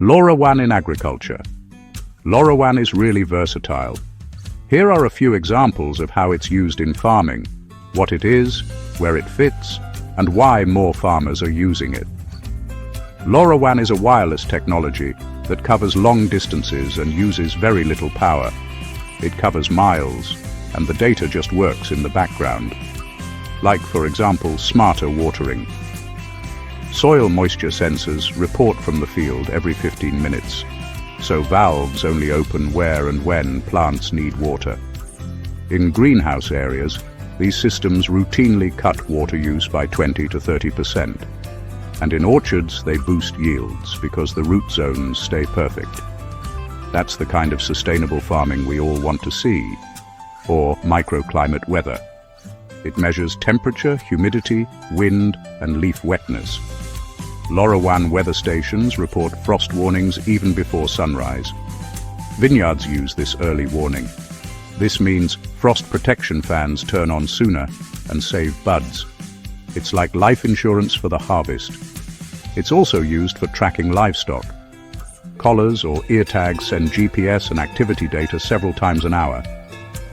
LoRaWAN in agriculture. LoRaWAN is really versatile. Here are a few examples of how it's used in farming, what it is, where it fits, and why more farmers are using it. LoRaWAN is a wireless technology that covers long distances and uses very little power. It covers miles, and the data just works in the background. Like, for example, smarter watering. Soil moisture sensors report from the field every 15 minutes, so valves only open where and when plants need water. In greenhouse areas, these systems routinely cut water use by 20 to 30%. And in orchards, they boost yields because the root zones stay perfect. That's the kind of sustainable farming we all want to see, or microclimate weather. It measures temperature, humidity, wind, and leaf wetness. LoRaWAN weather stations report frost warnings even before sunrise. Vineyards use this early warning. This means frost protection fans turn on sooner and save buds. It's like life insurance for the harvest. It's also used for tracking livestock. Collars or ear tags send GPS and activity data several times an hour.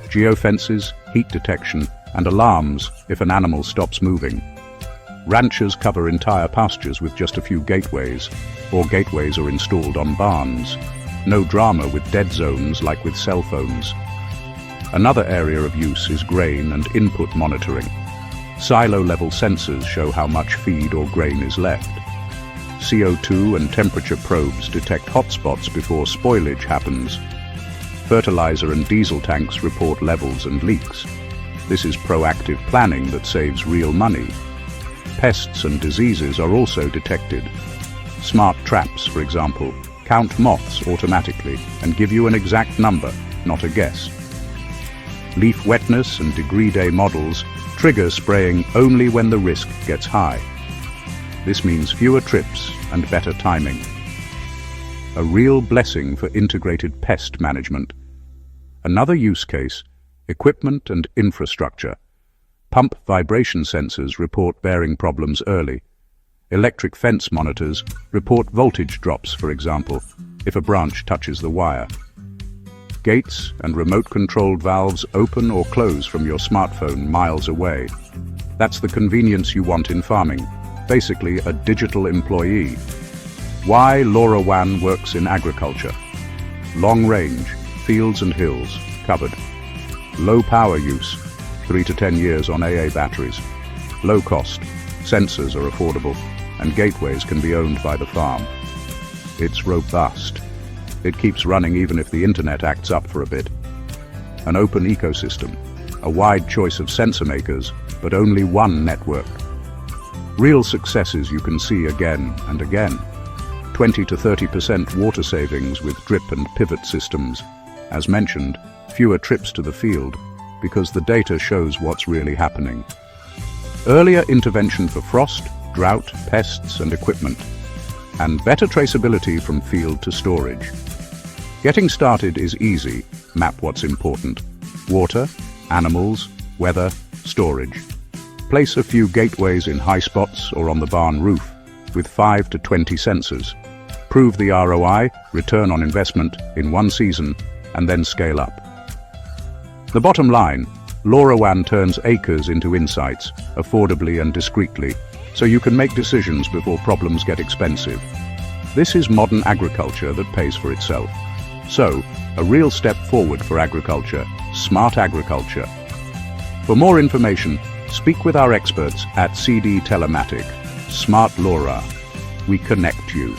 Geofences, heat detection, and alarms if an animal stops moving. Ranchers cover entire pastures with just a few gateways, or gateways are installed on barns. No drama with dead zones like with cell phones. Another area of use is grain and input monitoring. Silo-level sensors show how much feed or grain is left. CO2 and temperature probes detect hotspots before spoilage happens. Fertilizer and diesel tanks report levels and leaks. This is proactive planning that saves real money. Pests and diseases are also detected. Smart traps, for example, count moths automatically and give you an exact number, not a guess. Leaf wetness and degree day models trigger spraying only when the risk gets high. This means fewer trips and better timing. A real blessing for integrated pest management. Another use case, equipment and infrastructure. Pump vibration sensors report bearing problems early. Electric fence monitors report voltage drops, for example, if a branch touches the wire. Gates and remote-controlled valves open or close from your smartphone miles away. That's the convenience you want in farming, basically a digital employee. Why LoRaWAN works in agriculture. Long range, fields and hills, covered. Low power use, 3 to 10 years on AA batteries. Low cost, sensors are affordable, and gateways can be owned by the farm. It's robust. It keeps running even if the internet acts up for a bit. An open ecosystem, a wide choice of sensor makers, but only one network. Real successes you can see again and again. 20 to 30% water savings with drip and pivot systems. As mentioned, fewer trips to the field, because the data shows what's really happening. Earlier intervention for frost, drought, pests and equipment. And better traceability from field to storage. Getting started is easy. Map what's important. Water, animals, weather, storage. Place a few gateways in high spots or on the barn roof with 5 to 20 sensors. Prove the ROI, return on investment, in one season, and then scale up. The bottom line, LoRaWAN turns acres into insights, affordably and discreetly, so you can make decisions before problems get expensive. This is modern agriculture that pays for itself. So, a real step forward for agriculture, smart agriculture. For more information, speak with our experts at CD Telematic. Smart Lora. We connect you.